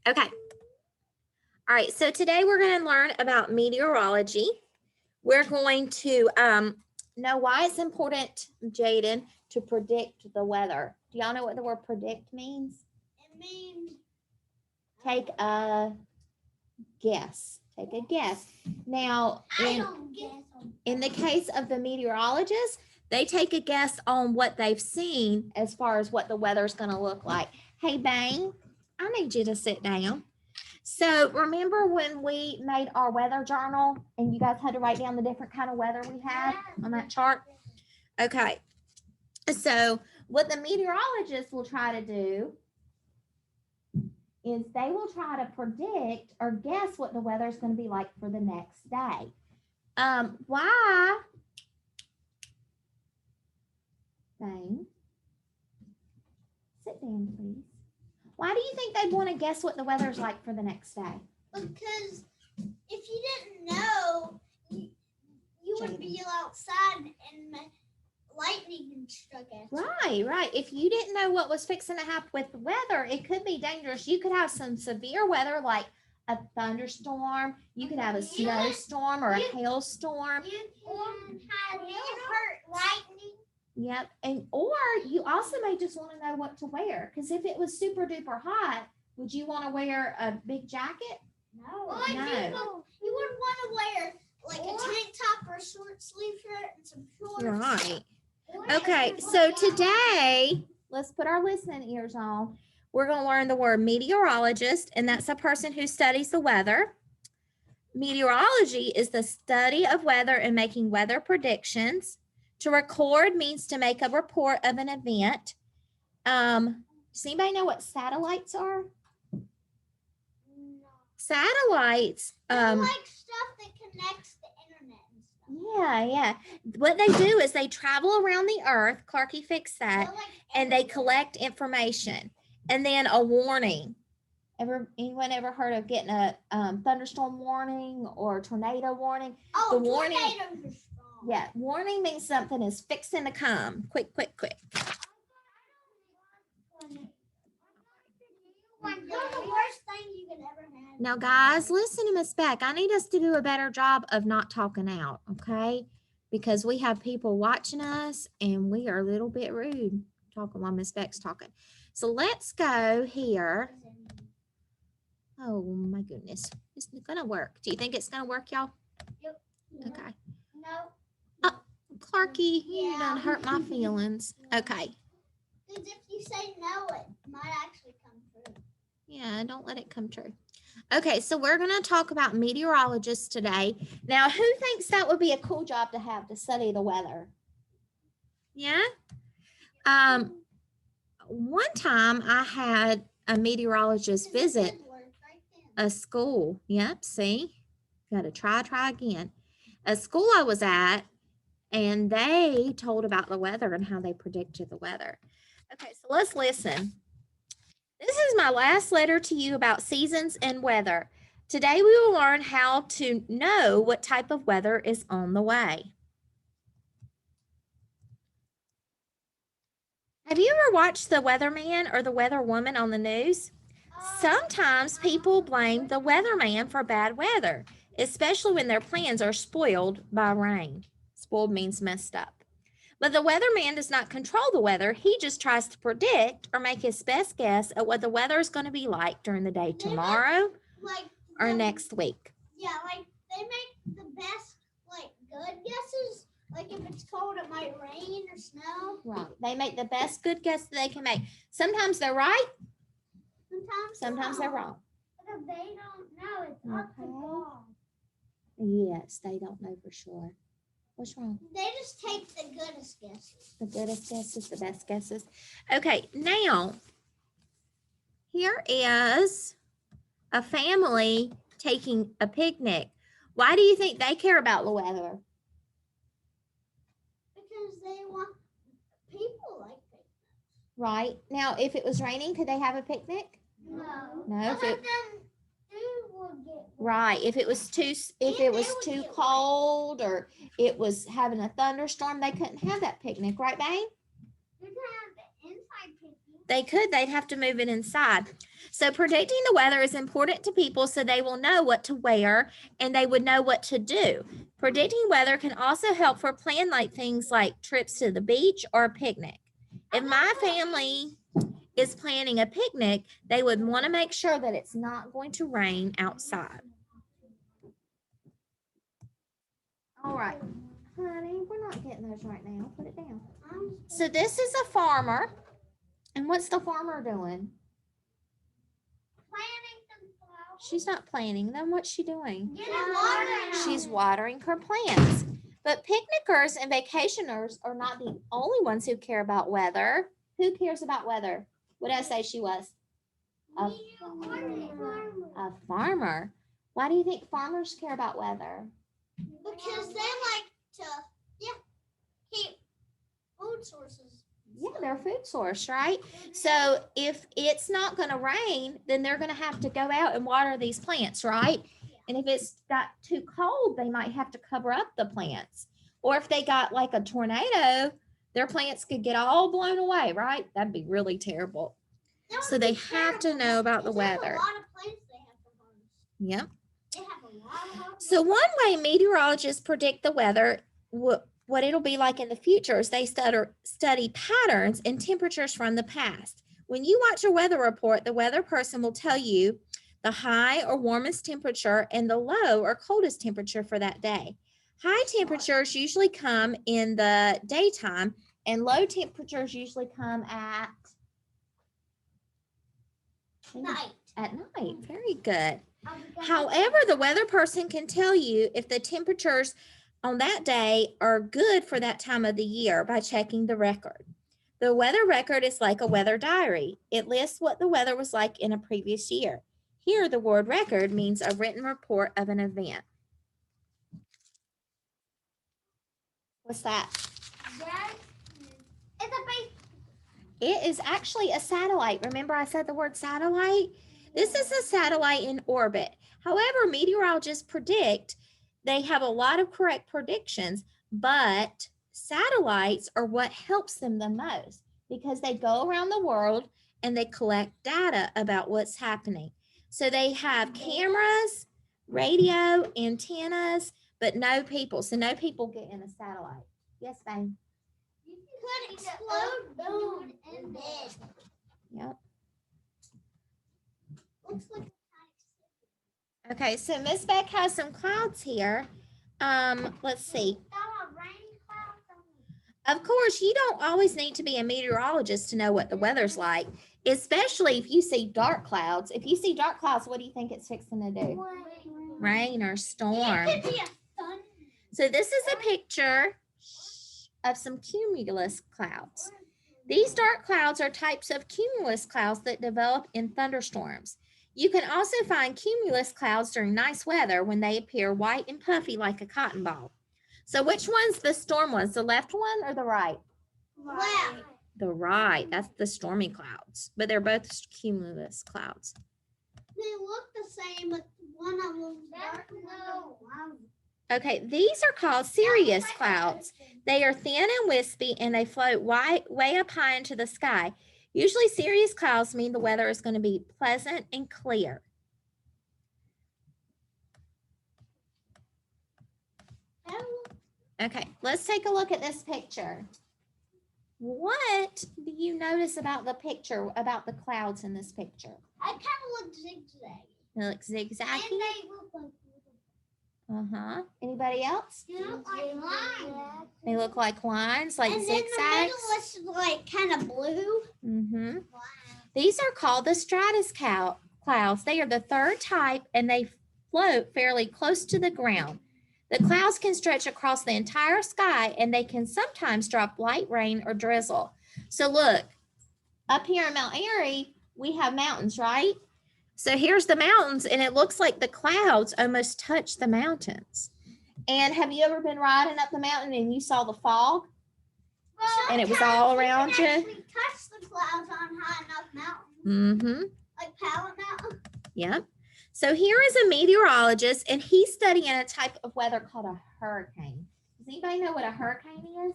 Okay. All right, so today we're going to learn about meteorology. We're going to know why it's important, Jaden, to predict the weather. Do y'all know what the word predict means? It means take a guess. Take a guess. Now, in the case of the meteorologist, they take a guess on what they've seen as far as what the weather's going to look like. Hey, Bang, I need you to sit down. So remember when we made our weather journal and you guys had to write down the different kind of weather we had on that chart? Okay. So what the meteorologist will try to do is they will try to predict or guess what the weather is going to be like for the next day. Why? Bang. Sit down, please. Why do you think they'd want to guess what the weather's like for the next day? Because if you didn't know, you would be outside and lightning struck at you. Right. If you didn't know what was fixing to happen with the weather, it could be dangerous. You could have some severe weather like a thunderstorm. You could have a snowstorm or a hailstorm. You can have hurt lightning. Yep. Or you also may just want to know what to wear. Because if it was super duper hot, would you want to wear a big jacket? No. You would want to wear like a tank top or a short sleeve shirt and some shorts. Right. Okay, so today, let's put our listening ears on. We're going to learn the word meteorologist, and that's a person who studies the weather. Meteorology is the study of weather and making weather predictions. To record means to make a report of an event. Does anybody know what satellites are? No. Satellites. Like stuff that connects the internet and stuff. Yeah. What they do is they travel around the earth. Clarky fixed that. And they collect information. And then a warning. Anyone ever heard of getting a thunderstorm warning or tornado warning? Oh, the warning. Tornadoes are strong. Yeah, warning means something is fixing to come. Quick. What's the worst thing you could ever have? Now, guys, listen to Miss Beck. I need us to do a better job of not talking out, okay? Because we have people watching us and we are a little bit rude talking while Miss Beck's talking. So let's go here. Oh, my goodness. It's going to work. Do you think it's going to work, y'all? Yep. Okay. No. Clarky, you done hurt my feelings. Okay. Because if you say no, it might actually come true. Yeah, don't let it come true. Okay, so we're going to talk about meteorologists today. Now, who thinks that would be a cool job to have to study the weather? Yeah? One time I had a meteorologist visit a school. Yep, see? Got to try again. A school I was at, and they told about the weather and how they predicted the weather. Okay, so let's listen. This is my last letter to you about seasons and weather. Today we will learn how to know what type of weather is on the way. Have you ever watched the weatherman or the weatherwoman on the news? Sometimes people blame the weatherman for bad weather, especially when their plans are spoiled by rain. Spoiled means messed up. But the weatherman does not control the weather. He just tries to predict or make his best guess at what the weather is going to be like during the day tomorrow or next week. Yeah, like they make the best, like good guesses. Like if it's cold, it might rain or snow. Right. They make the best good guess that they can make. Sometimes they're right. Sometimes they're wrong. Because they don't know. It's up to God. Yes, they don't know for sure. What's wrong? They just take the goodest guesses. The goodest guesses, the best guesses. Okay, now, here is a family taking a picnic. Why do you think they care about the weather? Because they want people like picnics. Right. Now, if it was raining, could they have a picnic? No. No. Right. If it was too cold or it was having a thunderstorm, they couldn't have that picnic, right, Bang? You can have the inside picnic. They could. They'd have to move it inside. So predicting the weather is important to people so they will know what to wear and they would know what to do. Predicting weather can also help for plan like things like trips to the beach or a picnic. If my family is planning a picnic, they would want to make sure that it's not going to rain outside. All right, honey, we're not getting those right now. Put it down. So this is a farmer. And what's the farmer doing? Planting the flowers. She's not planting them. What's she doing? Watering. She's watering her plants. But picnickers and vacationers are not the only ones who care about weather. Who cares about weather? What did I say she was? A farmer. Why do you think farmers care about weather? Because they like to, keep food sources. Yeah, they're a food source, right? So if it's not going to rain, then they're going to have to go out and water these plants, right? And if it's got too cold, they might have to cover up the plants. Or if they got like a tornado, their plants could get all blown away, right? That'd be really terrible. So they have to know about the weather. A lot of plants they have to harvest. Yep. They have a lot of So one way meteorologists predict the weather, what it'll be like in the future, is they study patterns and temperatures from the past. When you watch a weather report, the weather person will tell you the high or warmest temperature and the low or coldest temperature for that day. High temperatures usually come in the daytime and low temperatures usually come at night. At night. Very good. However, the weather person can tell you if the temperatures on that day are good for that time of the year by checking the record. The weather record is like a weather diary. It lists what the weather was like in a previous year. Here, the word record means a written report of an event. What's that? It's a base. It is actually a satellite. Remember I said the word satellite? This is a satellite in orbit. However, meteorologists predict, they have a lot of correct predictions, but satellites are what helps them the most because they go around the world and they collect data about what's happening. So they have cameras, radio, antennas, but no people. So no people get in a satellite. Yes, babe. You could explode food in bed. Yep. Looks like Okay, so Miss Beck has some clouds here. Let's see. Of course, you don't always need to be a meteorologist to know what the weather's like, especially if you see dark clouds. If you see dark clouds, what do you think it's fixing to do? Rain or storm. It could be a thunder. So this is a picture of some cumulus clouds. These dark clouds are types of cumulus clouds that develop in thunderstorms. You can also find cumulus clouds during nice weather when they appear white and puffy like a cotton ball. So which one's the storm ones, the left one or the right? Left. The right, that's the stormy clouds, but they're both cumulus clouds. They look the same, but one of them's dark. Okay, these are called cirrus clouds. They are thin and wispy and they float way up high into the sky. Usually cirrus clouds mean the weather is going to be pleasant and clear. Okay, let's take a look at this picture. What do you notice about the picture, about the clouds in this picture? I kind of look zigzag. They look zigzaggy? And they look like Anybody else? they look like lines. They look like lines, like and zigzags. then the middle is like kind of blue. Wow. These are called the stratus clouds. They are the third type and they float fairly close to the ground. The clouds can stretch across the entire sky and they can sometimes drop light rain or drizzle. So look, up here in Mount Airy, we have mountains, right? So here's the mountains and it looks like the clouds almost touch the mountains. And have you ever been riding up the mountain and you saw the fog? Well, And it was all around you? actually touch the clouds on high enough mountains. Like Pallet Mountain. Yep. So here is a meteorologist and he's studying a type of weather called a hurricane. Does anybody know what a hurricane is?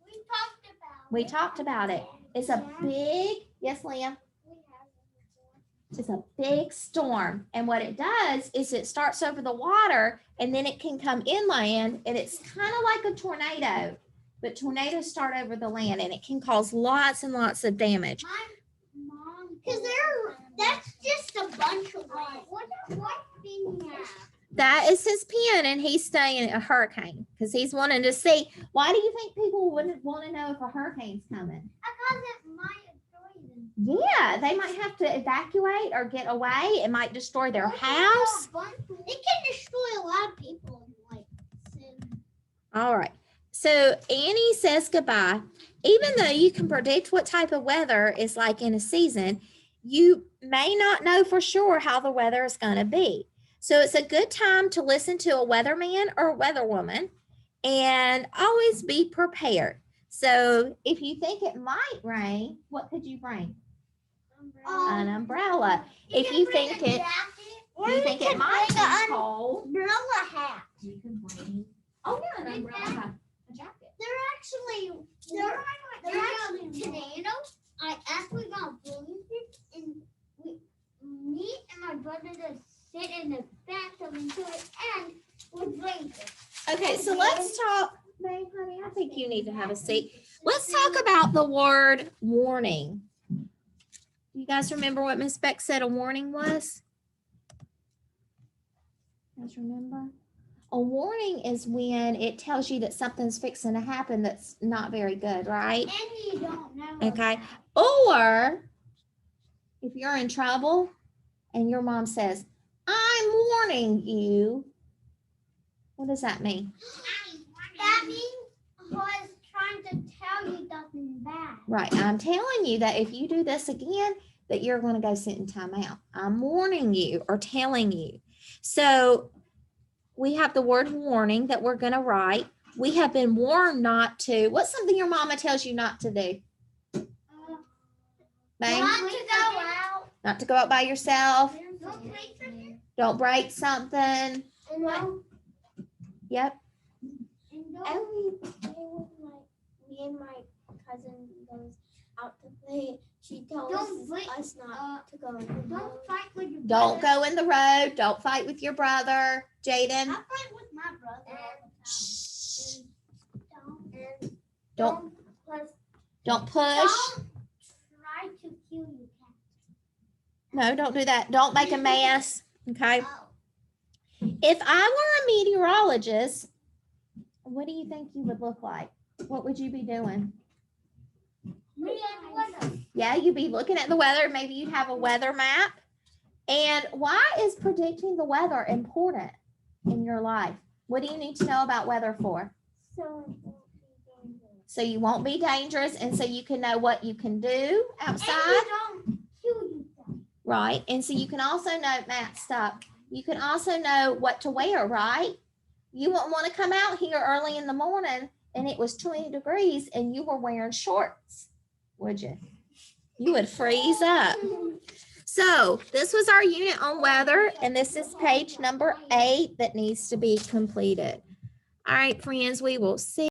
We talked about We talked about it. It's a big Yes, Liam? It's a big storm. And what it does is it starts over the water and then it can come inland, and it's kind of like a tornado, but tornadoes start over the land and it can cause lots and lots of damage. Because that's just a bunch of land. What thing you have? That is his pen, and he's staying a hurricane because he's wanting to see. Why do you think people wouldn't want to know if a hurricane's coming? Because it might destroy them. Yeah, they might have to evacuate or get away. It might destroy their house. It can destroy a lot of people. All right. So Annie says goodbye. Even though you can predict what type of weather is like in a season, you may not know for sure how the weather is going to be. So it's a good time to listen to a weatherman or a weatherwoman and always be prepared. So if you think it might rain, what could you bring? An umbrella. If you think it might be cold, umbrella hat. you can bring an umbrella hat, a jacket. They're actually tornadoes. I actually got blues, and me and my brother just sit in the bathtub until it ends with blankets. Okay, so let's talk, babe, honey, I think you need to have a seat. Let's talk about the word warning. You guys remember what Miss Beck said a warning was? You guys remember? A warning is when it tells you that something's fixing to happen that's not very good, right? And you don't know. Okay. Or if you're in trouble and your mom says, I'm warning you. What does that mean? That means I was trying to tell you something bad. Right. I'm telling you that if you do this again, that you're going to go sit in timeout. I'm warning you or telling you. So we have the word warning that we're going to write. We have been warned not to. What's something your mama tells you not to do? Bang? Not to go out. Not to go out by yourself. Don't break something. Don't break something. And Yep. Me and my cousin goes out to play. She tells us not to go. Don't fight with your brother. Don't go in the road. Don't fight with your brother. Jaden. I fight with my brother. Don't push. Don't push. Don't try to kill your cat. No, don't do that. Don't make a mess. Okay. Oh. If I were a meteorologist, what do you think you would look like? What would you be doing? Yeah, you'd be looking at the weather. Maybe you'd have a weather map. And why is predicting the weather important in your life? What do you need to know about weather for? So you won't be dangerous, and so you can know what you can do outside. And you don't kill yourself. Right. And so you can also know, Matt, stop. You can also know what to wear, right? You wouldn't want to come out here early in the morning and it was 20 degrees and you were wearing shorts, would you? You would freeze up. So this was our unit on weather, and this is page number 8 that needs to be completed. All right, friends, we will see.